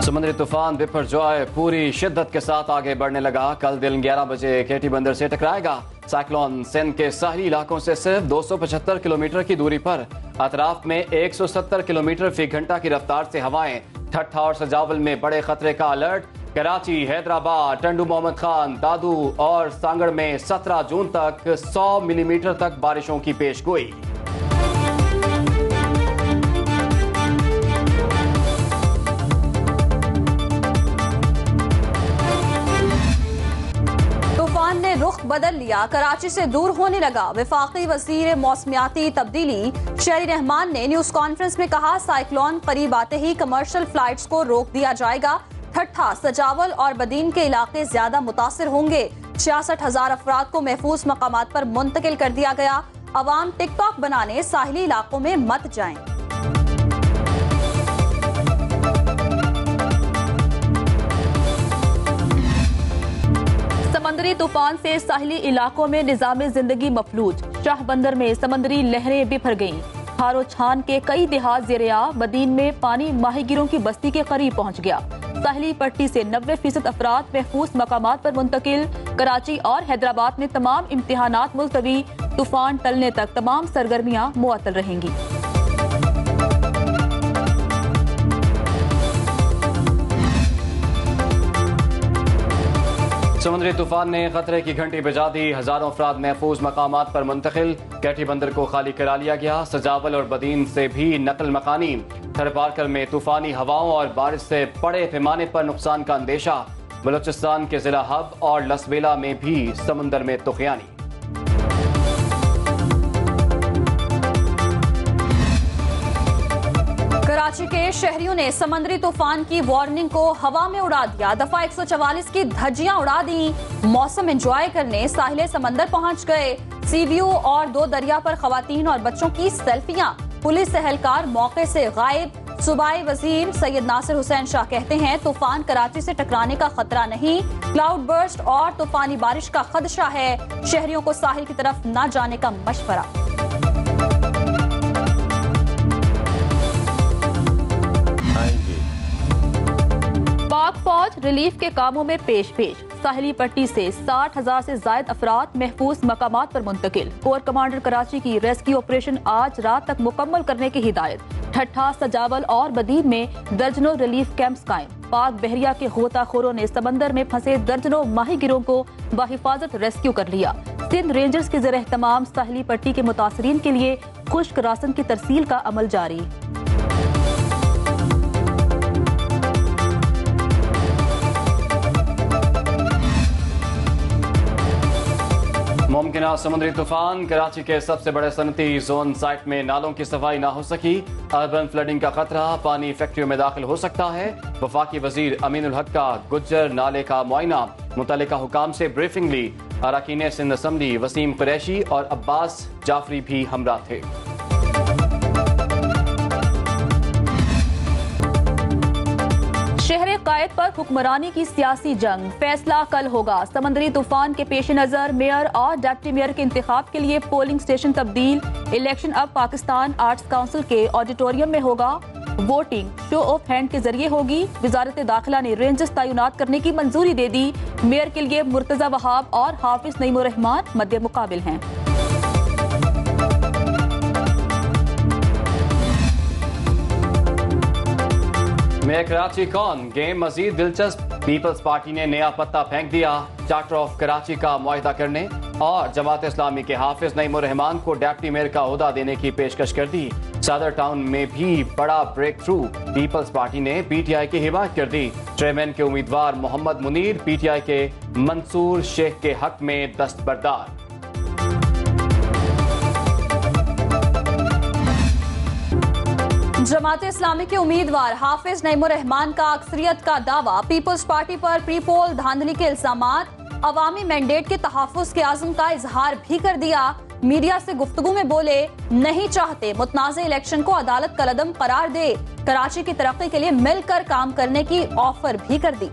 समुद्री तूफान बिपरजॉय पूरी शिद्दत के साथ आगे बढ़ने लगा। कल दिन 11 बजे केटी बंदर से टकराएगा। साइक्लोन सिंध के साहली इलाकों से सिर्फ 275 किलोमीटर की दूरी पर। अतराफ में 170 किलोमीटर फी घंटा की रफ्तार से हवाएं। ठट्ठा और सजावल में बड़े खतरे का अलर्ट। कराची, हैदराबाद, टंडू मोहम्मद खान, दादू और सांगड़ में 17 जून तक 100 मिलीमीटर तक बारिशों की पेशगोई। ने रुख बदल लिया, कराची से दूर होने लगा। वफाकी वजीर मौसमियाती तब्दीली शहरी रहमान ने न्यूज कॉन्फ्रेंस में कहा, साइक्लोन करीब आते ही कमर्शियल फ्लाइट्स को रोक दिया जाएगा। ठट्ठा, सजावल और बदीन के इलाके ज्यादा मुतासिर होंगे। 66,000 अफराद को महफूज मकामात पर मुंतकिल कर दिया गया। अवाम टिकटॉक बनाने साहिली इलाकों में मत जाएं। समंदरी तूफान से साहिली इलाकों में निजाम जिंदगी मफलूज। शाह बंदर में समंदरी लहरें बिफर गईं। खारो छान के कई देहात ज़ेरिया। बदीन में पानी माहीगिरों की बस्ती के करीब पहुंच गया। साहिली पट्टी से 90% अफराद महफूज मकामात पर मुंतकिल। कराची और हैदराबाद में तमाम इम्तिहानात मुलतवी। तूफान टलने तक तमाम सरगर्मियां मुअत्तल रहेंगी। समुद्री तूफान ने खतरे की घंटी बजा दी। हजारों अफराद महफूज मकामात पर मुंतकिल। कैटी बंदर को खाली करा लिया गया। सजावल और बदीन से भी नकल मकानी। थरपारकर में तूफानी हवाओं और बारिश से बड़े पैमाने पर नुकसान का अंदेशा। बलोचिस्तान के जिला हब और लसबेला में भी समुंदर में तुगयानी। कराची के शहरियों ने समंदरी तूफान की वार्निंग को हवा में उड़ा दिया। दफा 144 की धज्जियां उड़ा दी। मौसम एंजॉय करने साहिले समंदर पहुंच गए। सी व्यू और दो दरिया पर खवातीन और बच्चों की सेल्फियां। पुलिस एहलकार मौके से गायब। सूबाई वजीर सैयद नासिर हुसैन शाह कहते हैं, तूफान कराची से टकराने का खतरा नहीं, क्लाउड बर्स्ट और तूफानी बारिश का खदशा है। शहरियों को साहिल की तरफ न जाने का मशवरा। पाक फौज रिलीफ के कामों में पेश। साहिली पट्टी से 60,000 से ज्यादा अफराद महफूज मकामात पर मुंतकिल। कोर कमांडर कराची की रेस्क्यू ऑपरेशन आज रात तक मुकम्मल करने की हिदायत। ठट्ठा, सजावल और बदीन में दर्जनों रिलीफ कैंप्स कायम। पाक बहरिया के गोताखोरों ने समंदर में फंसे दर्जनों माहीगिरों को बाहिफाजत रेस्क्यू कर लिया। सिंध रेंजर्स के ज़रिए तमाम साहिली पट्टी के मुतासरीन के लिए खुश्क राशन की तरसील का अमल जारी। मुमकिन समुद्री तूफान। कराची के सबसे बड़े सनती जोन साइट में नालों की सफाई ना हो सकी। अर्बन फ्लडिंग का खतरा। पानी फैक्ट्रियों में दाखिल हो सकता है। वफाकी वजीर अमीनुल हक का गुज्जर नाले का मुआयना। मुतल्लिका हुकाम से ब्रीफिंग ली। अरकान सिंध असम्बली वसीम कुरैशी और अब्बास जाफरी भी हमरा थे। शहर कायद पर हुक्मरानी की सियासी जंग। फैसला कल होगा। समंदरी तूफान के पेश नजर मेयर और डिप्टी मेयर के इंतखाब के लिए पोलिंग स्टेशन तब्दील। इलेक्शन अब पाकिस्तान आर्ट्स काउंसिल के ऑडिटोरियम में होगा। वोटिंग शो ऑफ हैंड के जरिए होगी। वजारत दाखिला ने रेंजर्स तैनात करने की मंजूरी दे दी। मेयर के लिए मुर्तजा वहाब और हाफिज नईमुर रहमान मध्य मुकाबिल हैं। मैं कराची कौन गेम मजीद दिलचस्प। पीपल्स पार्टी ने नया पत्ता फेंक दिया। चार्टर ऑफ कराची का मुआहिदा करने और जमात इस्लामी के हाफिज नईमुर रहमान को डिप्टी मेयर का ओहदा देने की पेशकश कर दी। सदर टाउन में भी बड़ा ब्रेक थ्रू। पीपल्स पार्टी ने पीटीआई की हिमायत कर दी। चेयरमैन के उम्मीदवार मोहम्मद मुनीर पीटीआई के मंसूर शेख के हक में दस्तबरदार। जमात इस्लामी के उम्मीदवार हाफिज नईमुर रहमान का अक्सरियत का दावा। पीपल्स पार्टी पर प्री पोल धांधली के इल्जामात। अवामी मैंडेट के तहफ्फुज़ के आज़म का इजहार भी कर दिया। मीडिया से गुफ्तगू में बोले, नहीं चाहते मुतनाज़ इलेक्शन को अदालत कलअदम करार दे। कराची की तरक्की के लिए मिलकर काम करने की ऑफर भी कर दी।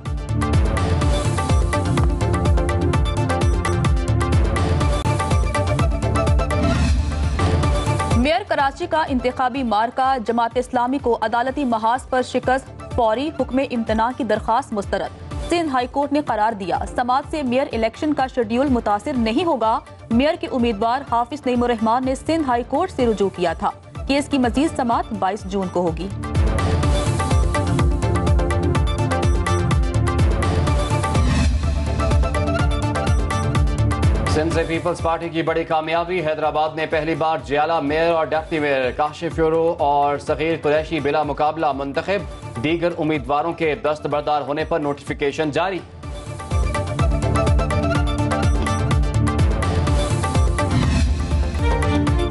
मेयर कराची का इंतखाबी मार्का जमात इस्लामी को अदालती महाज पर शिकस्त, फौरी हुक्म इम्तना की दरखास्त मुस्तरद। सिंध हाई कोर्ट ने करार दिया, समात से मेयर इलेक्शन का शेड्यूल मुतासिर नहीं होगा। मेयर के उम्मीदवार हाफिज नईमुर रहमान ने सिंध हाई कोर्ट से रुजू किया था। केस की मजीद समात 22 जून को होगी। सिंध से पीपल्स पार्टी की बड़ी कामयाबी, हैदराबाद ने पहली बार जियाला मेयर और डेप्टी मेयर काशिफ यूरो और सगीर कुरैशी बिला मुकाबला मुंतखब। दीगर उम्मीदवारों के दस्तबरदार होने पर नोटिफिकेशन जारी।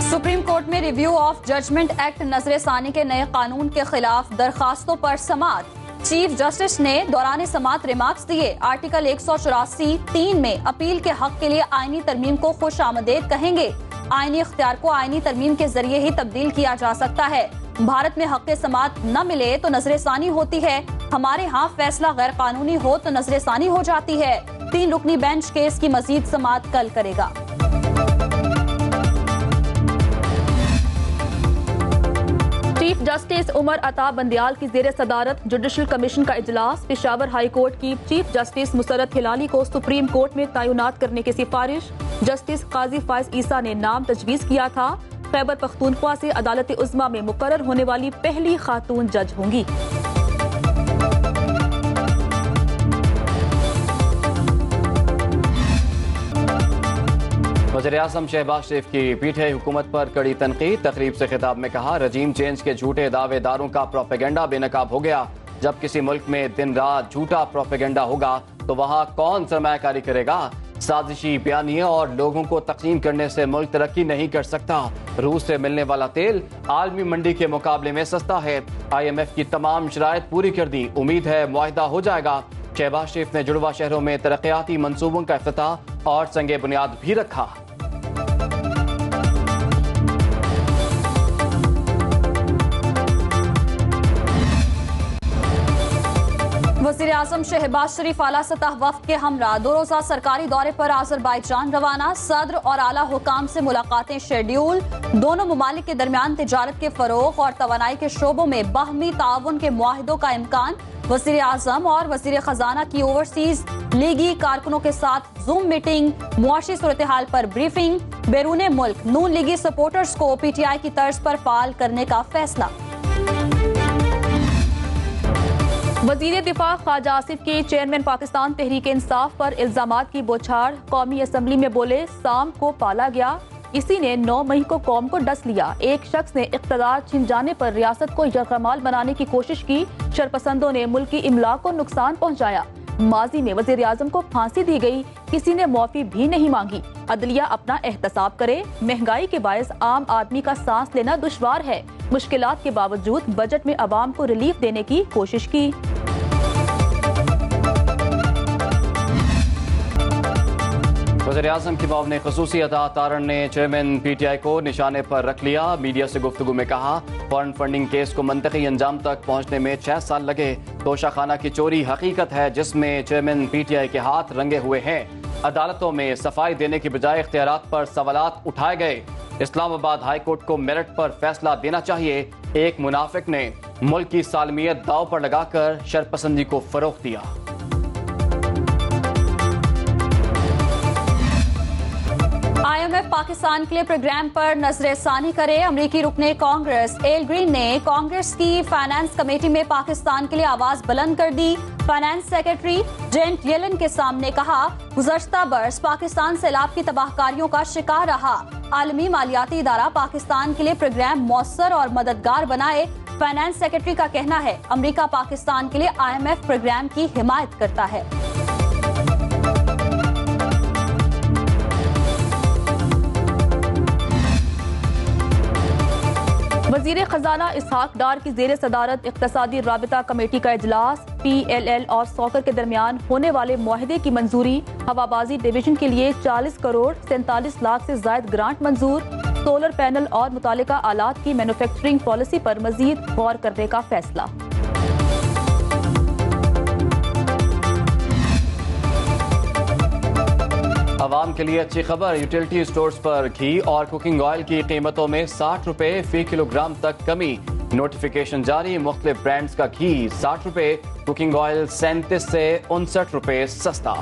सुप्रीम कोर्ट में रिव्यू ऑफ जजमेंट एक्ट नजर सानी के नए कानून के खिलाफ दरखास्तों पर समात। चीफ जस्टिस ने दौरान समात रिमार्क्स दिए। आर्टिकल 184(3) में अपील के हक के लिए आईनी तरमीम को खुश आमदेद कहेंगे। आईनी इख्तियार को आईनी तरमीम के जरिए ही तब्दील किया जा सकता है। भारत में हक समात न मिले तो नजर सानी होती है। हमारे यहाँ फैसला गैर कानूनी हो तो नजर सानी हो जाती है। 3 रुकनी बेंच केस की मजीद समात कल करेगा। चीफ जस्टिस उमर अता बंदियाल की जेर सदारत जुडिशल कमीशन का इजलास। पेशावर हाई कोर्ट की चीफ जस्टिस मुसरत हिलाली को सुप्रीम कोर्ट में तैनात करने की सिफारिश। जस्टिस काजी फाइज ईसा ने नाम तजवीज किया था। खैबर पख्तूनख्वा से अदालत उज़्मा में मुकर्रर होने वाली पहली खातून जज होंगी। वज़ीर-ए-आज़म शहबाज शरीफ की पीठे हुकूमत पर कड़ी तनकीद। तकरीब से खिताब में कहा, रजीम चेंज के झूठे दावेदारों का प्रोपेगेंडा बेनकाब हो गया। जब किसी मुल्क में दिन रात झूठा प्रोपेगेंडा होगा तो वहाँ कौन सरमायाकारी करेगा। साजिशी बयानिए और लोगों को तकसीम करने से मुल्क तरक्की नहीं कर सकता। रूस से मिलने वाला तेल आलमी मंडी के मुकाबले में सस्ता है। IMF की तमाम शराइत पूरी कर दी, उम्मीद है मुआहिदा हो जाएगा। शहबाज शरीफ ने जुड़वा शहरों में तरक्याती मंसूबों का इफ्तिताह और संगे बुनियाद भी रखा। वज़ीर-ए-आज़म शहबाज शरीफ आला सतह वफ़द के हमरा 2 रोज़ा सरकारी दौरे पर आज़रबाईजान रवाना। सदर और आला हुकाम से मुलाकातें शेड्यूल। दोनों ममालिक के दरमियान तिजारत के फरोग और तवानाई के शोबों में बाहमी ताउन के मुआहिदों का इम्कान। वज़ीर-ए-आज़म और वज़ीर ख़जाना की ओवरसीज लीगी कारकुनों के साथ जूम मीटिंग। मुआशी सूरत हाल पर ब्रीफिंग। बैरून मुल्क नून लीगी सपोर्टर्स को PTI की तर्ज पर फाल करने का फैसला। वज़ीर दिफा ख्वाजा आसिफ के चेयरमैन पाकिस्तान तहरीक इंसाफ पर इल्जामात की बौछार। कौमी असम्बली में बोले, साम को पाला गया, इसी ने 9 मई को कौम को डस लिया। एक शख्स ने इख्तियार छिन जाने पर रियासत को यकमाल बनाने की कोशिश की। शरपसंदों ने मुल्की इमलाक को नुकसान पहुंचाया। माजी में वज़ीर आज़म को फांसी दी गई, किसी ने मुआफी भी नहीं मांगी। अदलिया अपना एहतसाब करे। महंगाई के बायस आम आदमी का सांस लेना दुश्वार है। मुश्किलात के बावजूद बजट में अवाम को रिलीफ देने की कोशिश की। वज़ीर-ए-आज़म की मामले खसूसी अता तारण ने चेयरमैन PTI को निशाने पर रख लिया। मीडिया से गुफ्तगू में कहा, फॉरेन फंडिंग केस को मंतकी अंजाम तक पहुंचने में 6 साल लगे। तोशाखाना की चोरी हकीकत है जिसमें चेयरमैन PTI के हाथ रंगे हुए हैं। अदालतों में सफाई देने की बजाय इख्तियारात पर सवालात उठाए गए। इस्लामाबाद हाई कोर्ट को मेरिट पर फैसला देना चाहिए। एक मुनाफिक ने मुल्क की सालमियत दाव पर लगाकर शरपसंदी को फरोग दिया। IMF पाकिस्तान के लिए प्रोग्राम पर नजरसानी करे। अमरीकी रुकने कांग्रेस एल ग्रीन ने कांग्रेस की फाइनेंस कमेटी में पाकिस्तान के लिए आवाज बुलंद कर दी। फाइनेंस सेक्रेटरी जेनेट येलन के सामने कहा, गुज़श्ता बरस पाकिस्तान सैलाब की तबाहकारियों का शिकार रहा। आलमी मालियाती इदारा पाकिस्तान के लिए प्रोग्राम मौसर और मददगार बनाए। फाइनेंस सेक्रेटरी का कहना है, अमरीका पाकिस्तान के लिए IMF प्रोग्राम की हिमायत करता है। वजीर खजाना इसहाक डार की जेर सदारत इक्तसादी राबिता कमेटी का इजलास, PLL और सॉकर के दरमियान होने वाले मुआहदे की मंजूरी, हवाबाजी डिवीजन के लिए 40 करोड़ 47 लाख से जायद ग्रांट मंजूर, सोलर पैनल और मुतालिका आलात की मैन्युफैक्चरिंग पॉलिसी पर मजीद गौर करने का फैसला। आवाम के लिए अच्छी खबर, यूटिलिटी स्टोर्स पर घी और कुकिंग ऑयल की कीमतों में 60 रुपए फी किलोग्राम तक कमी। नोटिफिकेशन जारी, मुख्तलिफ ब्रांड्स का घी 60 रुपए, कुकिंग ऑयल 37 से 59 रुपए सस्ता।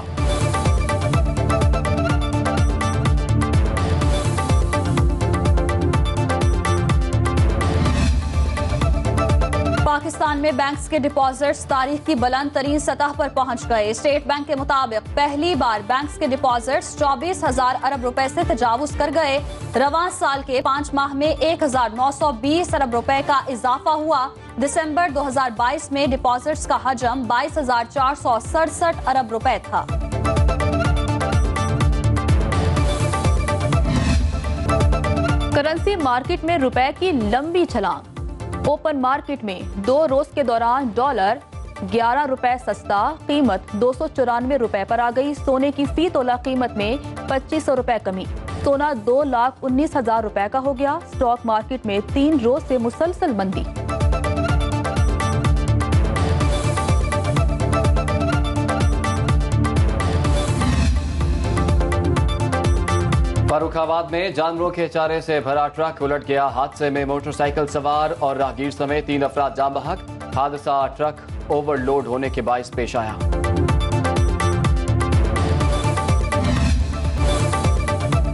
पाकिस्तान में बैंक्स के डिपॉजिट्स तारीख की बुलंद तरीन सतह पर पहुंच गए। स्टेट बैंक के मुताबिक पहली बार बैंक्स के डिपॉजिट्स 24,000 अरब रुपए से तजावुज कर गए। रवां साल के 5 माह में 1,920 अरब रुपए का इजाफा हुआ। दिसंबर 2022 में डिपॉजिट्स का हजम 22,467 अरब रुपए था। करेंसी मार्केट में रुपए की लंबी छलांग। ओपन मार्केट में 2 रोज के दौरान डॉलर 11 रुपए सस्ता, कीमत 294 रुपए पर आ गई। सोने की फी तोला कीमत में 2500 रुपए कमी, सोना 2,19,000 रुपए का हो गया। स्टॉक मार्केट में 3 रोज से मुसलसल मंदी। फर्रुखाबाद में जानवरों के चारे से भरा ट्रक उलट गया। हादसे में मोटरसाइकिल सवार और राहगीर समेत 3 अफराद जान बहक। हादसा ट्रक ओवरलोड होने के बाइस पेश आया।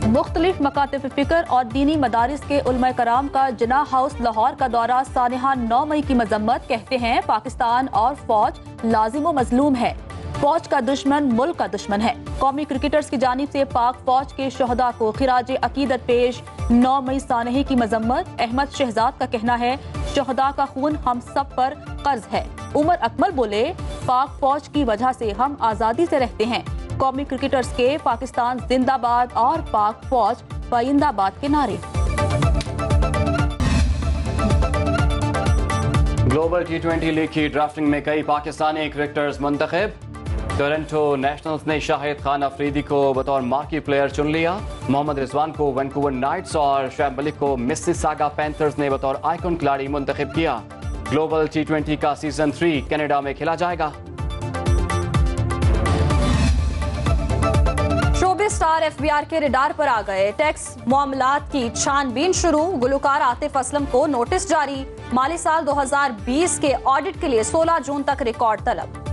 मुख्तलिफ मकातिब फिक्र और दीनी मदारिस के उलमा कराम का जिना हाउस लाहौर का दौरा। सानिहा 9 मई की मजम्मत, कहते हैं पाकिस्तान और फौज लाजिम व मजलूम है। फौज का दुश्मन मुल्क का दुश्मन है। कौमी क्रिकेटर्स की जानिब से पाक फौज के शहदा को खिराज अकीदत पेश। 9 मई सानहे की मजम्मत। अहमद शहजाद का कहना है शहदा का खून हम सब पर कर्ज है। उमर अकमल बोले पाक फौज की वजह से हम आजादी से रहते हैं। कौमी क्रिकेटर्स के पाकिस्तान जिंदाबाद और पाक फौज पाइंदाबाद के नारे। ग्लोबल T20 लीग की ड्राफ्टिंग में कई पाकिस्तानी क्रिकेटर्स मुंतखब। टोरंटो नेशनल्स ने शाहिद खान अफरीदी को बतौर मार्की प्लेयर चुन लिया। मोहम्मद रिजवान को वैंकूवर नाइट्स और शोएब मलिक को मिसिसागा पैंथर्स ने बतौर आइकॉन खिलाड़ी मुंतखब किया। ग्लोबल T20 का सीजन 3 कनाडा में खेला जाएगा। शोबिस स्टार FBR के रडार पर आ गए। टैक्स मामलात की छानबीन शुरू। गुलकार आतिफ असलम को नोटिस जारी। माली साल 2020 के ऑडिट के लिए 16 जून तक रिकॉर्ड तलब।